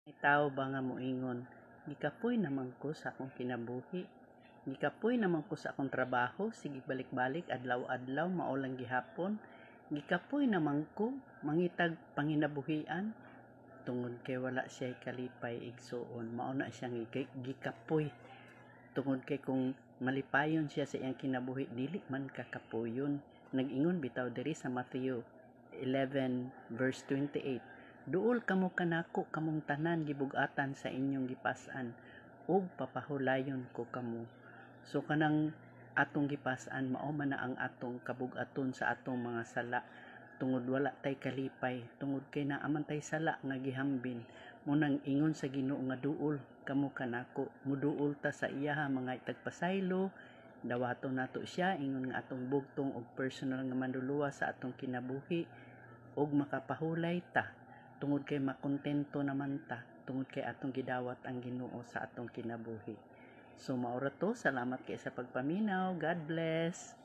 May tao ba nga moingon, gikapoy naman ko sa akong kinabuhi. Gikapoy naman ko sa akong trabaho, sige balik-balik, adlaw-adlaw, maulang gihapon. Gikapoy naman ko, mangitag panginabuhian. Tungod kay wala siya kalipay igsuon, mauna siyang gikapoy. Tungod kay kung malipayon siya sa iyang kinabuhi, dili man kakapoyon. Nag-ingon bitaw diri sa Matthew 11 verse 28. Duol kamo kanako kamong tanan gibug-atan sa inyong gipas-an ug papahulayon ko kamo. So kanang atong gipas-an mao man na ang atong kabug-aton sa atong mga sala, tungod wala tay kalipay, tungod kay naaman tay sala nga gihambin. Munang ingon sa Ginoo nga duol kamo kanako, muduol ta sa iya mga itagpasaylo, dawaton nato siya, ingon nga atong bugtong og personal nga manluluwa sa atong kinabuhi og makapahulay ta, tungod kay makontento naman ta, tungod kay atong gidawat ang Ginoo sa atong kinabuhi. So maura to, salamat kay sa pagpaminaw. God bless.